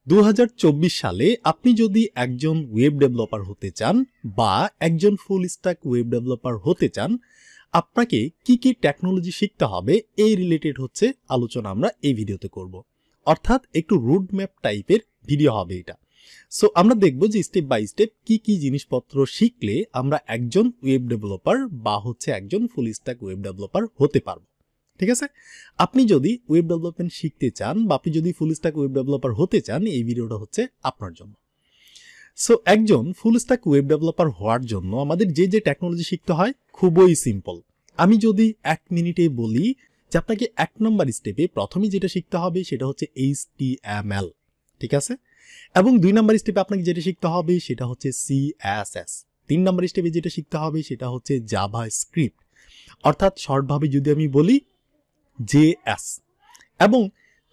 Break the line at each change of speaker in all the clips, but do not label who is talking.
2024 সালে আপনি যদি একজন ওয়েব ডেভেলপার হতে চান বা একজন ফুল স্ট্যাক ওয়েব ডেভেলপার হতে চান, আপনাকে কি কি টেকনোলজি শিখতে হবে এই রিলেটেড হচ্ছে আলোচনা আমরা এই ভিডিওতে করব। অর্থাৎ একটু রোড ম্যাপ টাইপের ভিডিও হবে এটা। সো আমরা দেখব যে স্টেপ বাই স্টেপ কি কি জিনিসপত্র শিখলে আমরা একজন ওয়েব ডেভেলপার বা হচ্ছে একজন ফুল স্ট্যাক ওয়েব ডেভেলপার হতে পারবো। ঠিক আছে, আপনি যদি ওয়েব ডেভেলপমেন্ট শিখতে চান বা আপনি যদি ফুল স্ট্যাক ওয়েব ডেভেলপার হতে চান, এই ভিডিওটা হচ্ছে আপনার জন্য। সো একজন ফুল স্ট্যাক ওয়েব ডেভেলপার হওয়ার জন্য আমাদের যে যে টেকনোলজি শিখতে হয় খুবই সিম্পল। আমি যদি 1 মিনিটে বলি যে আপনাকে 1 নম্বর স্টেপে প্রথমে যেটা শিখতে হবে সেটা হচ্ছে HTML, ঠিক আছে, এবং 2 নম্বর স্টেপে আপনাকে যেটা শিখতে হবে সেটা হচ্ছে CSS, 3 নম্বর স্টেপে যেটা শিখতে হবে সেটা হচ্ছে জাভাস্ক্রিপ্ট, অর্থাৎ শর্টভাবে যদি আমি বলি JS, এবং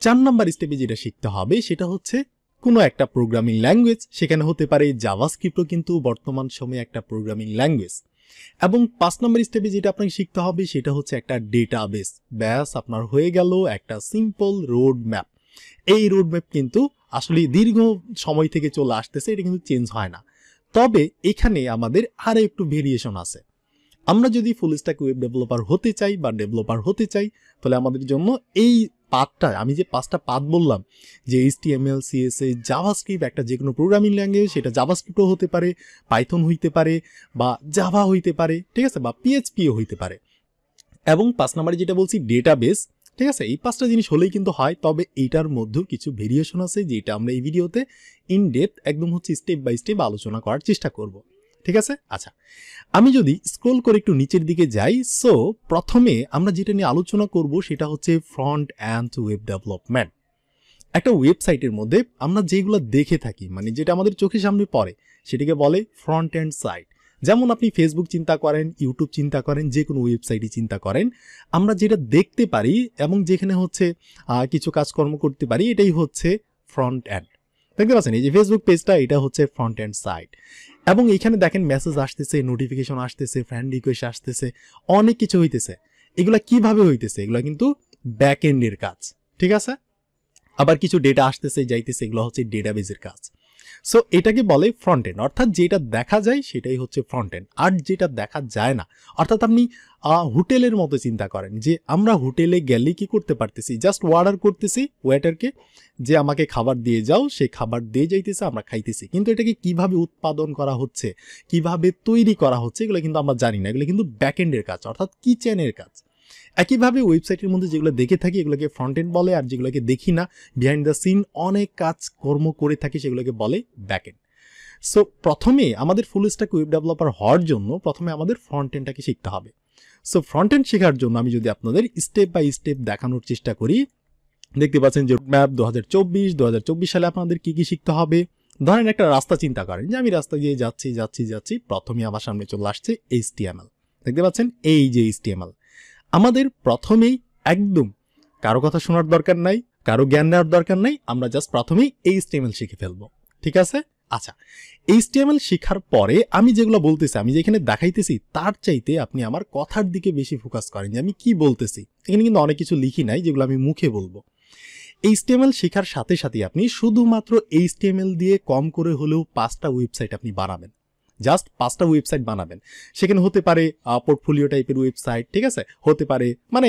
4 নম্বর স্টেপে যেটা শিখতে হবে সেটা হচ্ছে কোনো একটা প্রোগ্রামিং ল্যাঙ্গুয়েজ, সেখানে হতে পারে জাভাস্ক্রিপ্টও কিন্তু বর্তমান সময়ে একটা প্রোগ্রামিং ল্যাঙ্গুয়েজ, এবং 5 নম্বর স্টেপে যেটা আপনাকে শিখতে হবে সেটা হচ্ছে একটা ডেটাবেস। ব্যাস, আপনার হয়ে গেল একটা সিম্পল রোড ম্যাপ। এই রোড ম্যাপ কিন্তু আসলে দীর্ঘ সময় থেকে চলে আসতেছে, এটা কিন্তু চেঞ্জ হয় না। তবে এখানে আমাদের আরো একটু ভেরিয়েশন আছে। আমরা যদি ফুল স্ট্যাক ওয়েব ডেভেলপার হতে চাই বা ডেভেলপার হতে চাই, তাহলে আমাদের জন্য এই পাথটা, আমি যে 5টা পাথ বললাম যে HTML, CSS, জাভাস্ক্রিপ্ট, একটা যে কোনো প্রোগ্রামিং ল্যাঙ্গুয়েজ, সেটা জাভাস্ক্রিপ্টও হতে পারে, পাইথন হইতে পারে, বা জাভা হইতে পারে, ঠিক আছে, বা PHPও হইতে পারে, এবং 5 নম্বরে যেটা বলছি ডেটাবেস, ঠিক আছে, এই 5টা জিনিস হলেই কিন্তু হয়। তবে এইটার মধ্যেও কিছু ভেরিয়েশন আছে যেটা আমরা এই ভিডিওতে ইন ডেপথ একদম হচ্ছে স্টেপ বাই স্টেপ আলোচনা করার চেষ্টা করব। ঠিক আছে, আচ্ছা, আমি যদি স্ক্রল করে একটু নিচের দিকে যাই, সো প্রথমে আমরা যেটা নিয়ে আলোচনা করব সেটা হচ্ছে ফ্রন্ট এন্ড ওয়েব ডেভেলপমেন্ট। একটা ওয়েবসাইটের মধ্যে আমরা যেগুলো দেখে থাকি, মানে যেটা আমাদের চোখের সামনে পড়ে, সেটাকে বলে ফ্রন্ট এন্ড সাইট। যেমন আপনি ফেসবুক চিন্তা করেন, ইউটিউব চিন্তা করেন, যে কোনো ওয়েবসাইটই চিন্তা করেন, আমরা যেটা দেখতে পারি এবং যেখানে হচ্ছে কিছু কাজকর্ম করতে পারি, এটাই হচ্ছে ফ্রন্ট এন্ড। দেখতে পাচ্ছেন এই যে ফেসবুক পেজটা, এটা হচ্ছে ফ্রন্ট এন্ড সাইট, এবং এখানে দেখেন মেসেজ আসতেছে, নোটিফিকেশন আসতেছে, ফ্রেন্ড রিকোয়েস্ট আসতেছে, অনেক কিছু হইতেছে। এগুলা কিভাবে হইতেছে? এগুলা কিন্তু ব্যাক এন্ডের কাজ, ঠিক আছে। আবার কিছু ডেটা আসতেছে যাইতেছে, এগুলো হচ্ছে ডেটাবেজের কাজ। সো এটাকে বলে ফ্রন্ট এন্ড, অর্থাৎ যেটা দেখা যায় সেটাই হচ্ছে ফ্রন্ট এন্ড। আর যেটা দেখা যায় না, অর্থাৎ আপনি হোটেলের মতো চিন্তা করেন যে আমরা হোটেলে গেলে কি করতে পারতেছি, জাস্ট অর্ডার করতেছি ওয়েটারকে যে আমাকে খাবার দিয়ে যাও, সে খাবার দিয়ে যাইতেছে, আমরা খাইতেছি, কিন্তু এটাকে কিভাবে উৎপাদন করা হচ্ছে, কিভাবে তৈরি করা হচ্ছে, এগুলো কিন্তু আমরা জানি না। এগুলো কিন্তু ব্যাক এন্ডের কাজ, অর্থাৎ কিচেনের কাজ। একইভাবে ওয়েবসাইটের মধ্যে যেগুলো দেখে থাকি এগুলোকে ফ্রন্ট এন্ড বলে, আর যেগুলোকে দেখি না, বিহাইন্ড দ্য সিন অনেক কাজকর্ম করে থাকি, সেগুলোকে বলে ব্যাক এন্ড। সো প্রথমে আমাদের ফুল স্ট্যাক ওয়েব ডেভেলপার হওয়ার জন্য প্রথমে আমাদের ফ্রন্ট এন্ডটাকে শিখতে হবে। সো ফ্রন্ট এন্ড শেখার জন্য আমি যদি আপনাদের স্টেপ বাই স্টেপ দেখানোর চেষ্টা করি, দেখতে পাচ্ছেন যে ম্যাপ 2024 সালে আপনাদের কি কি শিখতে হবে। ধরেন একটা রাস্তা চিন্তা করেন যে আমি রাস্তা দিয়ে যাচ্ছি, প্রথমে আমার সামনে চলে আসছে HTML। দেখতে পাচ্ছেন এই যে HTML। আমাদের প্রথমেই একদম কারো কথা শোনার দরকার নাই, কারো জ্ঞান নেওয়ার দরকার নাই, আমরা জাস্ট প্রথমেই HTML শিখে ফেলবো, ঠিক আছে। আচ্ছা, HTML শেখার পরে আমি যেগুলো বলতেছি, আমি যেখানে দেখাইতেছি, তার চাইতে আপনি আমার কথার দিকে বেশি ফোকাস করেন যে আমি কি বলতেছি। এখানে কিন্তু অনেক কিছু লিখি নাই যেগুলো আমি মুখে বলবো। HTML শেখার সাথে সাথে আপনি শুধুমাত্র HTML দিয়ে কম করে হলেও 5টা ওয়েবসাইট আপনি বানাবেন, জাস্ট 5টা ওয়েবসাইট বানাবেন। সেখানে হতে পারে পোর্টফোলিও টাইপের ওয়েবসাইট, ঠিক আছে, হতে পারে মানে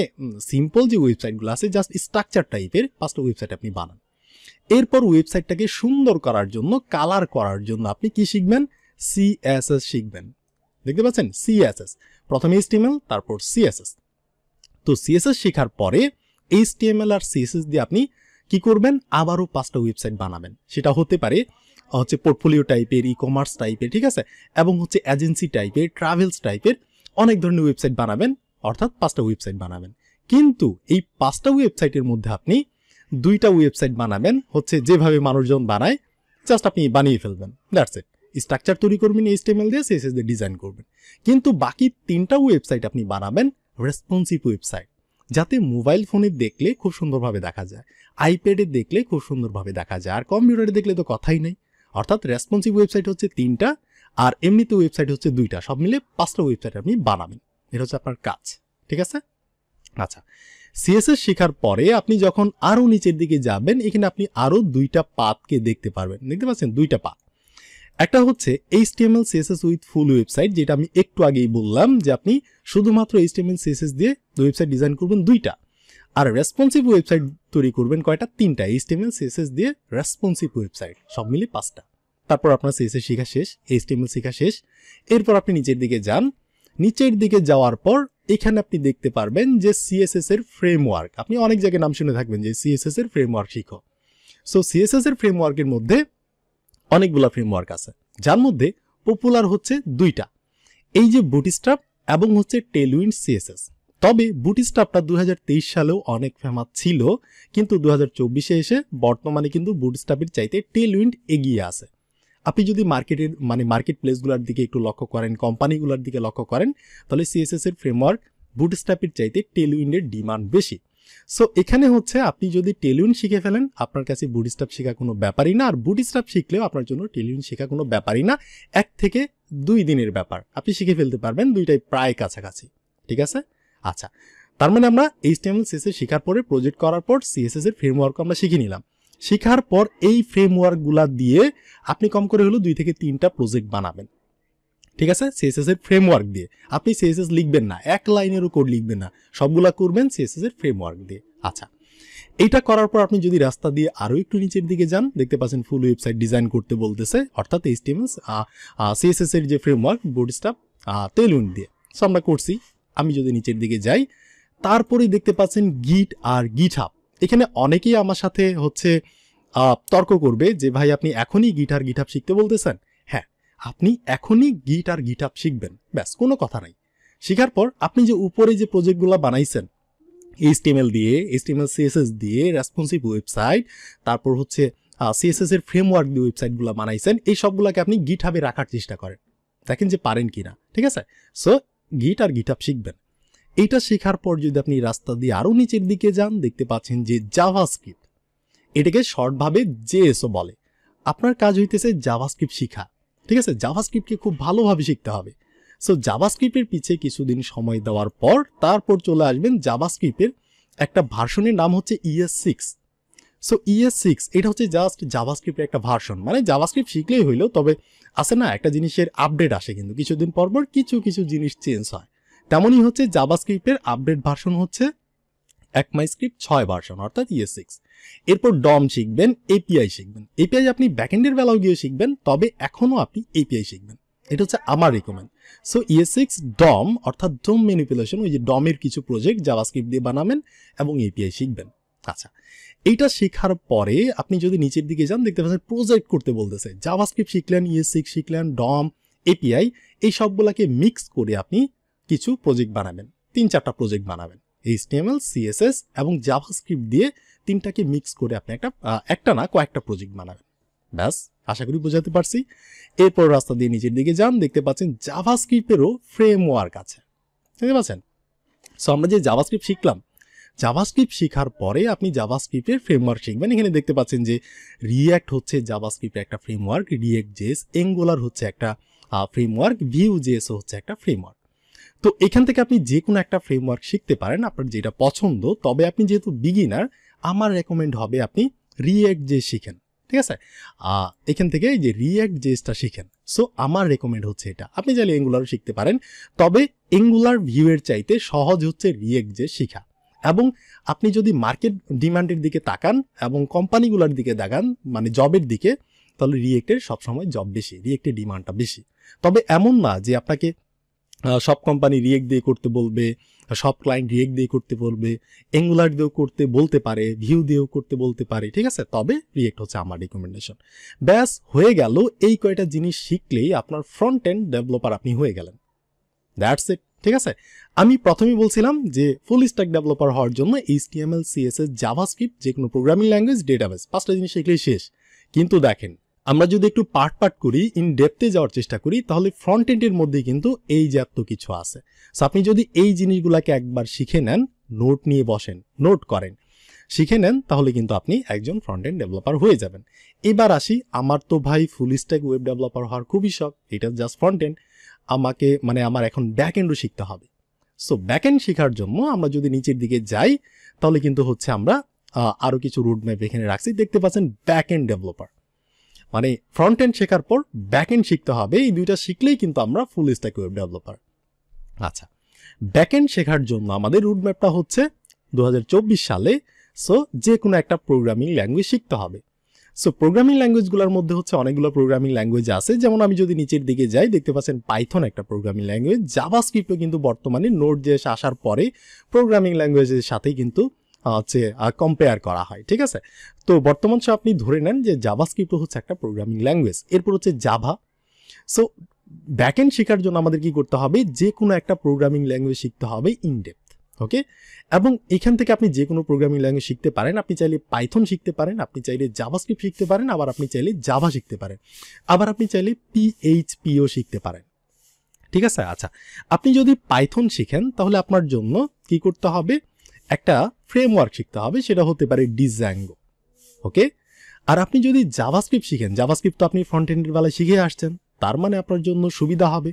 সিম্পল যে ওয়েবসাইটগুলো আছে জাস্ট স্ট্রাকচার টাইপের 5টা ওয়েবসাইট আপনি বানান। এরপর ওয়েবসাইটটাকে সুন্দর করার জন্য, কালার করার জন্য আপনি কি শিখবেন? CSS শিখবেন। দেখতে পাচ্ছেন CSS, প্রথমে HTML তারপর CSS। তো CSS শেখার পরে HTML আর CSS দিয়ে আপনি কি করবেন? আবারও 5টা ওয়েবসাইট বানাবেন। সেটা হতে পারে হচ্ছে পোর্টফোলিও টাইপের, ই-কমার্স টাইপের, ঠিক আছে, এবং হচ্ছে এজেন্সি টাইপের, ট্রাভেলস টাইপের অনেক ধরনের ওয়েবসাইট বানাবেন, অর্থাৎ 5টা ওয়েবসাইট বানাবেন। কিন্তু এই 5টা ওয়েবসাইটের মধ্যে আপনি 2টা ওয়েবসাইট বানাবেন হচ্ছে যেভাবে মানুষজন বানায়, জাস্ট আপনি বানিয়ে ফেলবেন, দ্যাটস ইট। স্ট্রাকচার তৈরি করবেন HTML দিয়ে, CSS দিয়ে ডিজাইন করবেন। কিন্তু বাকি 3টা ওয়েবসাইট আপনি বানাবেন রেসপন্সিভ ওয়েবসাইট, যাতে মোবাইল ফোনে দেখলে খুব সুন্দরভাবে দেখা যায়, আইপ্যাডে দেখলে খুব সুন্দরভাবে দেখা যায়, আর কম্পিউটারে দেখলে তো কথাই নেই। অর্থাৎ রেসপন্সিভ ওয়েবসাইট হচ্ছে 3টা, আর এমনিতে ওয়েবসাইট হচ্ছে 2টা, সব মিলে 5টা ওয়েবসাইট আপনি বানাবেন। এটা হচ্ছে আপনার কাজ, ঠিক আছে। আচ্ছা, সিএসএস শেখার পরে আপনি যখন আরো নিচের দিকে যাবেন এখানে আপনি আরো দুইটা পাথকে দেখতে পারবেন, দেখতে পাচ্ছেন দুইটা পাথ। একটা হচ্ছে HTML CSS with full website, যেটা আমি একটু আগেই বললাম যে আপনি শুধুমাত্র HTML CSS দিয়ে ওয়েবসাইট ডিজাইন করবেন দুইটা, আর রেসপন্সিভ ওয়েবসাইট তৈরি করবেন কয়টা, তিনটা। HTML CSS দিয়ে রেসপন্সিভ ওয়েবসাইট সব মিলে 5টা। তারপর আপনার CSS শেখা শেষ, HTML শেখা শেষ। এরপর আপনি নিচের দিকে যান, নিচের দিকে যাওয়ার পর এখানে আপনি দেখতে পারবেন যে CSS এর ফ্রেমওয়ার্ক। আপনি অনেক জায়গায় নাম শুনে থাকবেন যে CSS এর ফ্রেমওয়ার্ক শিখো। সো CSS এর ফ্রেমওয়ার্কের মধ্যে অনেকগুলো ফ্রেমওয়ার্ক আছে, যার মধ্যে পপুলার হচ্ছে দুইটা, এই যে বুটস্ট্র্যাপ এবং হচ্ছে টেলউইন্ড CSS। তবে বুটস্ট্র্যাপটা 2023 সালেও অনেক ফেমাস ছিল, কিন্তু 2024-এ এসে বর্তমানে কিন্তু বুটস্ট্র্যাপের চাইতে টেলউইন্ড এগিয়ে আছে। আপনি যদি মার্কেটের মার্কেট প্লেসগুলোর দিকে একটু লক্ষ্য করেন, কোম্পানিগুলোর দিকে লক্ষ্য করেন, তাহলে CSS এর ফ্রেমওয়ার্ক বুটস্ট্র্যাপের চাইতে টেলউইন্ডের ডিমান্ড বেশি। সো এখানে হচ্ছে আপনি যদি টেলউইন্ড শিখে ফেলেন, আপনার কাছে বুটস্ট্র্যাপ শেখা কোনো ব্যাপারই না, আর বুটস্ট্র্যাপ শিখলেও আপনার জন্য টেলউইন্ড শেখা কোনো ব্যাপারই না। 1 থেকে 2 দিনের ব্যাপার, আপনি শিখে ফেলতে পারবেন, দুইটাই প্রায় কাছাকাছি। ঠিক আছে? আচ্ছা, তার মানে আমরা HTML CSS শেখার পরে প্রজেক্ট করার পর CSS এর ফ্রেমওয়ার্ক আমরা শিখে নিলাম। শেখার পর এই ফ্রেমওয়ার্কগুলা দিয়ে আপনি কম করে হলো 2 থেকে 3টা প্রজেক্ট বানাবেন। ঠিক আছে? CSS এর ফ্রেমওয়ার্ক দিয়ে আপনি CSS লিখবেন না, 1 লাইনেরও কোড লিখবেন না, সবগুলা করবেন CSS এর ফ্রেমওয়ার্ক দিয়ে। আচ্ছা, এইটা করার পর আপনি যদি রাস্তা দিয়ে আরো একটু নিচের দিকে যান, দেখতে পাচ্ছেন ফুল ওয়েবসাইট ডিজাইন করতে বলতেছে, অর্থাৎ HTML CSS এর যে ফ্রেমওয়ার্ক বুটস্ট্র্যাপ টেলউইন্ড দিয়ে। সো আমরা করছি। আমি যদি নিচের দিকে যাই, তারপরেই দেখতে পাচ্ছেন গিট আর গিটহাব। এখানে অনেকেই আমার সাথে হচ্ছে তর্ক করবে যে ভাই আপনি এখনই গিট আর গিটহাব শিখতে বলতেছেন। হ্যাঁ, আপনি এখনই গিট আর গিটহাব শিখবেন, ব্যাস, কোনো কথা নাই। শেখার পর আপনি যে উপরে যে প্রজেক্টগুলো বানাইছেন HTML দিয়ে, HTML CSS দিয়ে রেসপন্সিভ ওয়েবসাইট, তারপর হচ্ছে CSS এর ফ্রেমওয়ার্ক দিয়ে ওয়েবসাইটগুলো বানাইছেন, এই সবগুলোকে আপনি গিটহাবে রাখার চেষ্টা করেন, দেখেন যে পারেন কিনা। ঠিক আছে? সো গিট আর গিটহাব শিখবেন। এইটা শেখার পর যদি আপনি রাস্তা দিয়ে আরো নিচের দিকে যান, দেখতে পাচ্ছেন যে জাভাস্ক্রিপ্ট, এটাকে শর্টভাবে JSও বলে। আপনার কাজ হইতেছে জাভাস্ক্রিপ্ট শিখা। ঠিক আছে? জাভাস্ক্রিপ্টকে খুব ভালোভাবে শিখতে হবে। সো জাভাস্ক্রিপ্টের পিছে কিছুদিন সময় দেওয়ার পর তারপর চলে আসবেন জাভাস্ক্রিপ্টের একটা ভার্সনের নাম হচ্ছে ES6। সো ES6 এটা হচ্ছে জাস্ট জাভাস্ক্রিপ্টের একটা ভার্সন, মানে জাভাস্ক্রিপ্ট শিখলেই হইলো, তবে আছে না একটা জিনিসের আপডেট আসে, কিন্তু কিছুদিন পর পর কিছু জিনিস চেঞ্জ হয়। তেমনই হচ্ছে জাভাস্ক্রিপ্টের আপডেট ভার্সন হচ্ছে ECMAScript 6 ভার্সন, অর্থাৎ ES6। এরপর ডম শিখবেন, API শিখবেন। API আপনি ব্যাকএন্ডের বেলাও গিয়ে শিখবেন, তবে এখনো আপনি API শিখবেন, এটা হচ্ছে আমার রিকমেন্ড। সো ES6 ডম অর্থাৎ ডোম ম্যানিপুলেশন, ওই যে ডমের কিছু প্রজেক্ট জাভাস্ক্রিপ্ট দিয়ে বানাবেন এবং API শিখবেন। আচ্ছা, এইটা শেখার পরে আপনি যদি নিচের দিকে যান, দেখতে পাচ্ছেন প্রজেক্ট করতে বলতেছে। জাভাস্ক্রিপ্ট শিখলেন, ES6 শিখলেন, ডম, API, এই সবগুলাকে মিক্স করে আপনি কিছু প্রজেক্ট বানাবেন, 3-4টা প্রজেক্ট বানাবেন। HTML, CSS এবং জাভাস্ক্রিপ্ট দিয়ে 3টাকে মিক্স করে আপনি একটা না কয়েকটা প্রজেক্ট বানাবেন। ব্যাস, আশা করি বোঝাতে পারছি। এরপর রাস্তা দিয়ে নিচের দিকে যান, দেখতে পাচ্ছেন জাভাস্ক্রিপ্টেরও ফ্রেমওয়ার্ক আছে, দেখতে পাচ্ছেন। সো আমরা যে জাভাস্ক্রিপ্ট শিখলাম, জাভাস্ক্রিপ্ট শেখার পরে আপনি জাভাস্ক্রিপ্টের ফ্রেমওয়ার্ক শিখবেন। এখানে দেখতে পাচ্ছেন যে রিঅ্যাক্ট হচ্ছে জাভাস্ক্রিপ্টের একটা ফ্রেমওয়ার্ক, React.js, Angular হচ্ছে একটা ফ্রেমওয়ার্ক, Vue.js হচ্ছে একটা ফ্রেমওয়ার্ক। তো এখান থেকে আপনি যে কোনো একটা ফ্রেমওয়ার্ক শিখতে পারেন, আপনার যেটা পছন্দ। তবে আপনি যেহেতু বিগিনার, আমার রেকমেন্ড হবে আপনি React.js শিখেন। ঠিক আছে? এখান থেকে এই যে React.jsটা শিখেন। সো আমার রেকমেন্ড হচ্ছে এটা। আপনি চাইলে Angularও শিখতে পারেন, তবে Angular Vue এর চাইতে সহজ হচ্ছে React.js শেখা। এবং আপনি যদি মার্কেট ডিমান্ডের দিকে তাকান এবং কোম্পানিগুলোর দিকে তাকান, মানে জবের দিকে, তাহলে রিয়েক্টের সবসময় জব বেশি, রিয়েক্টের ডিমান্ডটা বেশি। তবে এমন না যে আপনাকে সব কোম্পানি রিয়েক্ট দিয়ে করতে বলবে, সব ক্লায়েন্ট রিয়েক্ট দিয়ে করতে বলবে, Angular দিয়েও করতে বলতে পারে, ভিউ দিয়েও করতে বলতে পারে। ঠিক আছে? তবে রিয়েক্ট হচ্ছে আমার রিকমেন্ডেশন। ব্যাস, হয়ে গেল। এই কয়টা জিনিস শিখলেই আপনার ফ্রন্ট এন্ড ডেভেলপার আপনি হয়ে গেলেন। That's it. ঠিক আছে? আমি প্রথমেই বলছিলাম যে ফুল স্ট্যাক ডেভেলপার হওয়ার জন্য HTML, CSS, জাভাস্ক্রিপ্ট, যে কোনো প্রোগ্রামিং ল্যাঙ্গুয়েজ, ডেটাবেস, 5টা জিনিস শিখলেই শেষ। কিন্তু দেখেন, আমরা যদি একটু পার্ট করি, ইন ডেপথে যাওয়ার চেষ্টা করি, তাহলে ফ্রন্ট এন্ডের মধ্যে কিন্তু এই যে এত কিছু আছে। সো আপনি যদি এই জিনিসগুলোকে একবার শিখে নেন, নোট নিয়ে বসেন, নোট করেন, শিখে নেন, তাহলে কিন্তু আপনি একজন ফ্রন্ট এন্ড ডেভেলপার হয়ে যাবেন। এবার আসি, আমার তো ভাই ফুল স্ট্যাক ওয়েব ডেভেলপার হওয়ার খুবই শখ, এটা জাস্ট ফ্রন্ট এন্ড। আমার এখন ব্যাক এন্ডও শিখতে হবে। সো ব্যাকএন্ড শেখার জন্য আমরা যদি নিচের দিকে যাই তাহলে কিন্তু হচ্ছে আমরা আরও কিছু রোড ম্যাপ এখানে রাখছি, দেখতে পাচ্ছেন ব্যাকএন্ড ডেভেলপার, মানে ফ্রন্ট এন্ড শেখার পর ব্যাকএন্ড শিখতে হবে, এই দুইটা শিখলেই কিন্তু আমরা ফুল স্ট্যাক ওয়েব ডেভেলপার। আচ্ছা, ব্যাকএন্ড শেখার জন্য আমাদের রোড ম্যাপটা হচ্ছে 2024 সালে সো যে কোনো একটা প্রোগ্রামিং ল্যাঙ্গুয়েজ শিখতে হবে। সো প্রোগ্রামিং ল্যাঙ্গুয়েজগুলোর মধ্যে হচ্ছে অনেকগুলো প্রোগ্রামিং ল্যাঙ্গুয়েজ আছে, যেমন আমি যদি নিচের দিকে যাই দেখতে পাচ্ছেন পাইথন একটা প্রোগ্রামিং ল্যাঙ্গুয়েজ, জাভাস্ক্রিপ্টও কিন্তু বর্তমানে নোড.জেএস আসার পরে প্রোগ্রামিং ল্যাঙ্গুয়েজের সাথেই কিন্তু হচ্ছে কম্পেয়ার করা হয়, ঠিক আছে। তো বর্তমান সব আপনি ধরে নেন যে জাভাস্ক্রিপ্টও হচ্ছে একটা প্রোগ্রামিং ল্যাঙ্গুয়েজ, এরপর হচ্ছে জাভা। সো ব্যাকএন্ড শেখার জন্য আমাদের কি করতে হবে, যে কোনো একটা প্রোগ্রামিং ল্যাঙ্গুয়েজ শিখতে হবে ইনডেপথ, ওকে। এবং এখান থেকে আপনি যে কোনো প্রোগ্রামিং ল্যাঙ্গুয়েজ শিখতে পারেন, আপনি চাইলে পাইথন শিখতে পারেন, আপনি চাইলে জাভাস্ক্রিপ্ট শিখতে পারেন, আবার আপনি চাইলে জাভা শিখতে পারেন, আবার আপনি চাইলে পিএইচপিও শিখতে পারেন, ঠিক আছে। আচ্ছা, আপনি যদি পাইথন শিখেন তাহলে আপনার জন্য কি করতে হবে, একটা ফ্রেমওয়ার্ক শিখতে হবে, সেটা হতে পারে ডিজাঙ্গো, ওকে। আর আপনি যদি জাভাস্ক্রিপ্ট শিখেন, জাভাস্ক্রিপ্ট তো আপনি ফ্রন্ট এন্ডের বেলায় শিখে আসছেন, তার মানে আপনার জন্য সুবিধা হবে।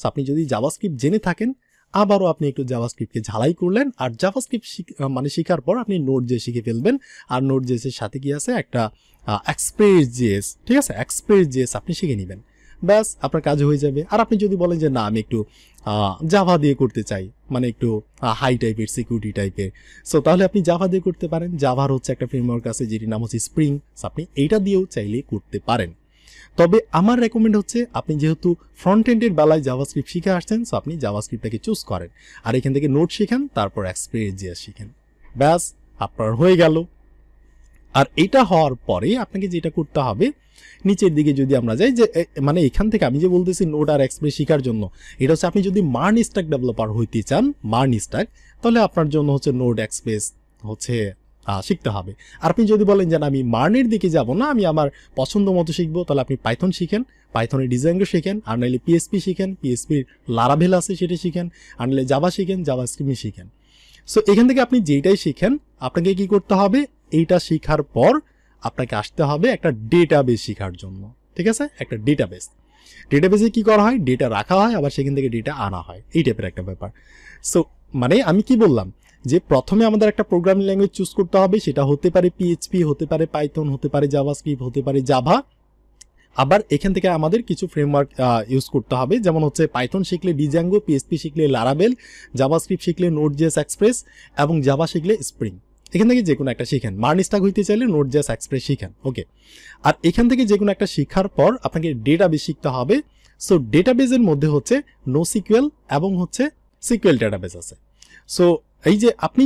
আপনি যদি জাভাস্ক্রিপ্ট জেনে থাকেন, আবারও আপনি একটু জাভাস্ক্রিপ্টকে ঝালাই করলেন, আর জাভাস্ক্রিপ্ট মানে শেখার পর আপনি নোড.জেএস শিখে ফেলবেন, আর নোড.জেএস এর সাথে কি আছে একটা এক্সপ্রেস.জেএস, ঠিক আছে, এক্সপ্রেস.জেএস আপনি শিখে নেবেন, ব্যাস আপনার কাজ হয়ে যাবে। আর আপনি যদি বলেন যে না আমি একটু জাভা দিয়ে করতে চাই, মানে একটু হাই টাইপের সিকিউরিটি টাইপের, সো তাহলে আপনি জাভা দিয়ে করতে পারেন। জাভার হচ্ছে একটা ফ্রেমওয়ার্ক আছে যেটির নাম হচ্ছে স্প্রিং, আপনি এইটা দিয়েও চাইলে করতে পারেন। তবে আমার রেকমেন্ড হচ্ছে আপনি যেহেতু ফ্রন্ট এন্ডের বেলায় জাভাস্ক্রিপ্ট শিখে আসছেন, সো আপনি জাভাস্ক্রিপ্টটাকে চুজ করেন, আর এখান থেকে নোড শিখেন, তারপর এক্সপ্রেস.জেএস শিখেন, ব্যাস আপনার হয়ে গেল। আর এটা হওয়ার পরে আপনাকে যেটা করতে হবে, নিচের দিকে যদি আমরা যাই, যে মানে এখান থেকে আমি যে বলতেছি নোড আর এক্সপ্রেস শেখার জন্য, এটা হচ্ছে আপনি যদি MERN Stack ডেভেলপার হইতে চান, MERN Stack, তাহলে আপনার জন্য হচ্ছে নোড এক্সপ্রেস হচ্ছে শিখতে হবে। আর আপনি যদি বলেন যে আমি MERN-এর দিকে যাব না, আমি আমার পছন্দ মতো শিখবো, তাহলে আপনি পাইথন শিখেন, পাইথনের ডিজাঙ্গো শিখেন, আর নাহলে পিএসপি শিখেন, পিএসপির লারাভেল আছে সেটা শিখেন, আর নাহলে জাভা শিখেন, জাভাস্ক্রিপ্ট শিখেন। সো এখান থেকে আপনি যেটাই শিখেন, আপনাকে কি করতে হবে, এইটা শেখার পর আপনাকে আসতে হবে একটা ডেটাবেস শেখার জন্য, ঠিক আছে, একটা ডেটাবেসে কি করা হয়, ডেটা রাখা হয়, আবার সেখান থেকে ডেটা আনা হয়, এই টাইপের একটা ব্যাপার। সো মানে আমি কি বললাম, যে প্রথমে আমাদের একটা প্রোগ্রামিং ল্যাঙ্গুয়েজ চুজ করতে হবে, সেটা হতে পারে পিএইচপি, হতে পারে পাইথন, হতে পারে জাভাস্ক্রিপ্ট, হতে পারে জাভা। আবার এখান থেকে আমাদের কিছু ফ্রেমওয়ার্ক ইউজ করতে হবে, যেমন হচ্ছে পাইথন শিখলে ডিজাঙ্গো, পিএইচপি শিখলে লারাভেল, জাভাস্ক্রিপ্ট শিখলে নোড.জেএস এক্সপ্রেস, এবং জাভা শিখলে স্প্রিং। এখান থেকে যে কোনো একটা শিখেন, MERN Stack হইতে চাইলে নোড.জেএস এক্সপ্রেস শিখেন, ওকে। আর এখান থেকে যে কোনো একটা শেখার পর আপনাকে ডেটাবেস শিখতে হবে। সো ডেটাবেসের মধ্যে হচ্ছে NoSQL এবং হচ্ছে সিকিউএল ডেটাবেস আছে। সো এই যে আপনি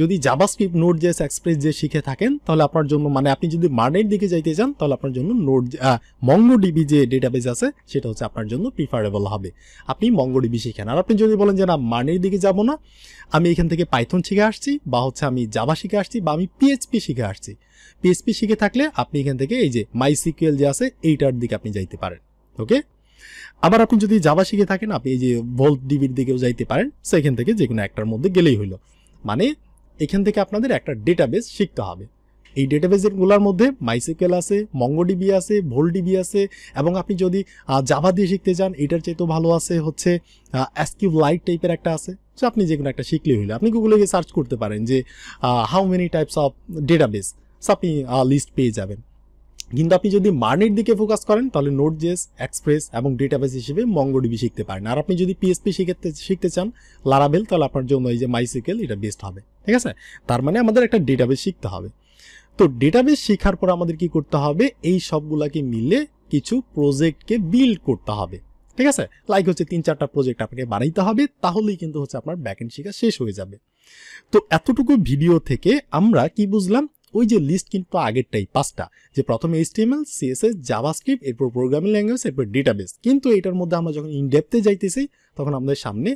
যদি জাভাস্ক্রিপ্ট, নোড.জেএস এক্সপ্রেস যে শিখে থাকেন, তাহলে আপনার জন্য, মানে আপনি যদি MERN-এর দিকে যাইতে চান, তাহলে আপনার জন্য MongoDB যে ডেটাবেস আছে সেটা হচ্ছে আপনার জন্য প্রিফারেবল হবে, আপনি MongoDB শিখেন। আর আপনি যদি বলেন যে না MERN-এর দিকে যাব না, আমি এখান থেকে পাইথন শিখে আসছি, বা হচ্ছে আমি জাভা শিখে আসছি, বা আমি পিএইচপি শিখে আসছি, পিএইচপি শিখে থাকলে আপনি এখান থেকে এই যে MySQL যে আছে এইটার দিকে আপনি যাইতে পারেন, ওকে। আবার আপনি যদি জাভা শিখে থাকেন, আপনি এই যে VaultDB-র দিকেও যাইতে পারেন, সো এখান থেকে যে কোনো একটার মধ্যে গেলেই হলো। মানে এখান থেকে আপনাদের একটা ডেটাবেস শিখতে হবে, এই ডেটাবেসগুলোর মধ্যে MySQL আছে, MongoDB আছে, VaultDB আছে, এবং আপনি যদি জাভা দিয়ে শিখতে চান, এটার চাইতেও ভালো আছে হচ্ছে SQLite টাইপের একটা আছে। সো আপনি যে কোনো একটা শিখলেই হলো। আপনি গুগলে গিয়ে সার্চ করতে পারেন যে how many types of database, so আপনি লিস্ট পেয়ে যাবেন। কিন্তু আপনি যদি MERN-এর দিকে ফোকাস করেন, তাহলে নোড.জেএস এক্সপ্রেস এবং ডেটাবেস হিসেবে MongoDB শিখতে পারেন। আর আপনি যদি পিএইচপি শিখতে চান, লারাভেল, তাহলে আপনার জন্য এই যে MySQL এটা বেস্ট হবে, ঠিক আছে। তার মানে আমাদের একটা ডেটাবেস শিখতে হবে। তো ডেটাবেস শেখার পর আমাদের কি করতে হবে, এই সবগুলাকে মিলে কিছু প্রজেক্টকে বিল্ড করতে হবে, ঠিক আছে। লাইক হচ্ছে 3-4টা প্রজেক্ট আপনাকে বানাইতে হবে, তাহলেই কিন্তু হচ্ছে আপনার ব্যাকএন্ড শেখা শেষ হয়ে যাবে। তো এতটুকু ভিডিও থেকে আমরা কি বুঝলাম, ওই যে লিস্ট কিন্তু আগেরটাই 5টা, যে প্রথমে HTML, CSS, জাভাস্ক্রিপ্ট, এরপর প্রোগ্রামিং ল্যাঙ্গুয়েজ, এরপর ডেটাবেস। কিন্তু এটার মধ্যে আমরা যখন ইনডেপথে যাইতেছি, তখন আমাদের সামনে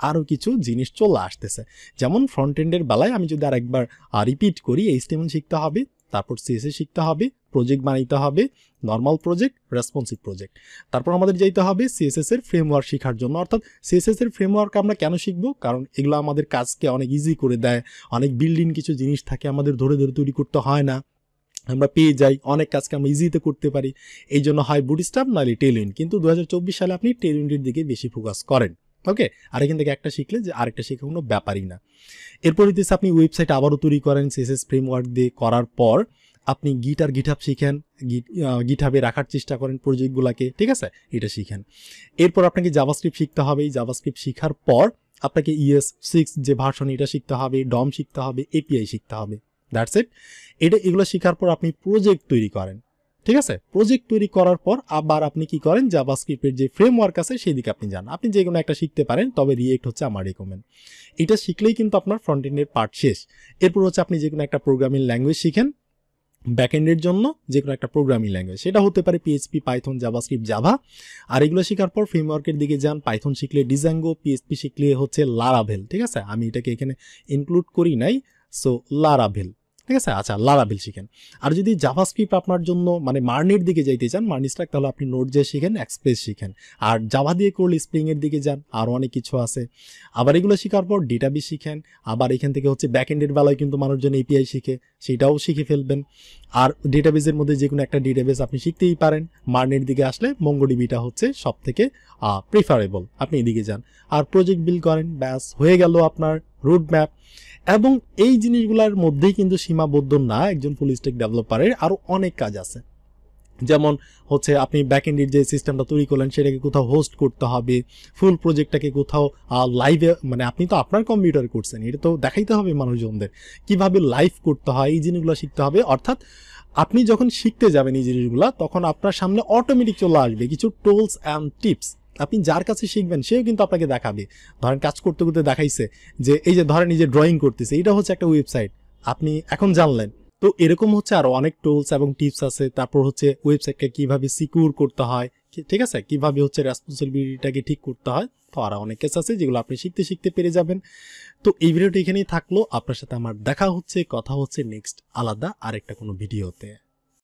আরও কিছু জিনিস চলে আসতেছে। যেমন ফ্রন্ট এন্ডের বেলায় আমি যদি আরেকবার রিপিট করি, HTML শিখতে হবে, তারপর CSS শিখতে হবে, প্রজেক্ট বানাইতে হবে, নর্মাল প্রজেক্ট, রেসপন্সিভ প্রজেক্ট। তারপর আমাদের যাইতে হবে CSS এর ফ্রেমওয়ার্ক শেখার জন্য। অর্থাৎ CSS এর ফ্রেমওয়ার্ক আমরা কেন শিখবো, কারণ এগুলো আমাদের কাজকে অনেক ইজি করে দেয়, অনেক বিল্ডিং কিছু জিনিস থাকে আমাদের ধরে ধরে তৈরি করতে হয় না, আমরা পেয়ে যাই, অনেক কাজকে আমরা ইজিতে করতে পারি। এই জন্য হয় বুটস্ট্র্যাপ নাহলে টেলউইন্ড, কিন্তু 2024 সালে আপনি টেলউইন্ডের দিকে বেশি ফোকাস করেন, ওকে, আর এখান থেকে একটা শিখলে যে আরেকটা শেখা কোনো ব্যাপারই না। এরপর হইতেছে আপনি ওয়েবসাইট আবারও তৈরি করেন সিএসএস ফ্রেমওয়ার্ক দিয়ে, করার পর আপনি গিট আর গিটহাব শিখেন, গিটহাবে রাখার চেষ্টা করেন প্রজেক্টগুলোকে, ঠিক আছে, এটা শিখেন। এরপর আপনাকে জাভাস্ক্রিপ্ট শিখতে হবে। এই জাভাস্ক্রিপ্ট শিখার পর আপনাকে ES6 যে ভার্সন এটা শিখতে হবে, ডম শিখতে হবে, এপিআই শিখতে হবে। That's it. এগুলো শেখার পর আপনি প্রজেক্ট তৈরি করেন, ঠিক আছে। প্রজেক্ট তৈরি করার পর আবার আপনি কি করেন, জাভাস্ক্রিপ্টের যে ফ্রেমওয়ার্ক আছে সেদিকে আপনি যান। আপনি যে কোনো একটা শিখতে পারেন, তবে রিয়েক্ট হচ্ছে আমার রেকমেন্ড। এটা শিখলেই কিন্তু আপনার ফ্রন্ট এন্ডের পার্ট শেষ। এরপর হচ্ছে আপনি যে কোনো একটা প্রোগ্রামিং ল্যাঙ্গুয়েজ শিখেন ব্যাকএন্ডের জন্য, যে কোনো একটা প্রোগ্রামিং ল্যাঙ্গুয়েজ, সেটা হতে পারে পিএইচপি, পাইথন, জাভাস্ক্রিপ্ট, জাভা। আর এগুলো শেখার পর ফ্রেমওয়ার্কের দিকে যান। পাইথন শিখলে ডিজাঙ্গো, পিএইচপি শিখলে হচ্ছে লারাভেল, ঠিক আছে, আমি এটাকে এখানে ইনক্লুড করি নাই, সো লারাভেল, ঠিক আছে। আচ্ছা, লারাভেল শিখেন। আর যদি জাভাস্ক্রিপ্ট আপনার জন্য মানে মার্নের দিকে যাইতে চান, মার্ন স্ট্যাক, তাহলে আপনি নোড জে শিখেন, এক্সপ্রেস শিখেন। আর জাভা দিয়ে করলে স্প্রিংয়ের দিকে যান, আরও অনেক কিছু আছে। আবার এগুলো শেখার পর ডেটাবেস শিখেন। আবার এখান থেকে হচ্ছে ব্যাকএন্ডের বেলায় কিন্তু মানুষজন এপিআই শিখে, সেটাও শিখে ফেলবেন। আর ডেটাবেসের মধ্যে যে কোনো একটা ডেটাবেস আপনি শিখতেই পারেন। মার্নের দিকে আসলে মঙ্গোডিবিটা হচ্ছে সব থেকে প্রিফারেবল, আপনি এদিকে যান। আর প্রজেক্ট বিল্ড করেন, ব্যাস হয়ে গেল আপনার রোডম্যাপ। এবং এই জিনিসগুলোর মধ্যেই কিন্তু সীমাবদ্ধ না একজন ফুল স্ট্যাক ডেভেলপারের, আরও অনেক কাজ আছে। যেমন হচ্ছে আপনি ব্যাকএন্ডের যে সিস্টেমটা তৈরি করলেন সেটাকে কোথাও হোস্ট করতে হবে, ফুল প্রজেক্টটাকে কোথাও লাইভে, মানে আপনি তো আপনার কম্পিউটারে করছেন, এটা তো দেখাইতে হবে মানুষজনদের কিভাবে লাইভ করতে হয়, এই জিনিসগুলো শিখতে হবে। অর্থাৎ আপনি যখন শিখতে যাবেন এই জিনিসগুলো, তখন আপনার সামনে অটোমেটিক চলে আসবে কিছু টুলস অ্যান্ড টিপস। আপনি যার কাছে শিখবেন সেও কিন্তু আপনাকে দেখাবে। ধরেন কাজ করতে করতে দেখাইছে যে এই যে ধরেন এই যে ড্রয়িং করতেছে, এটা হচ্ছে একটা ওয়েবসাইট, আপনি এখন জানলেন। তো এরকম হচ্ছে আরও অনেক টুলস এবং টিপস আছে। তারপর হচ্ছে ওয়েবসাইটকে কীভাবে সিকিউর করতে হয়, ঠিক আছে, কীভাবে হচ্ছে রেসপন্সিবিলিটিটাকে ঠিক করতে হয়, তো আরও অনেক কেস আছে যেগুলো আপনি শিখতে শিখতে পেরে যাবেন। তো এই ভিডিওটি এখানেই থাকলো। আপনার সাথে আমার দেখা হচ্ছে, কথা হচ্ছে নেক্সট আলাদা আরেকটা কোনো ভিডিওতে।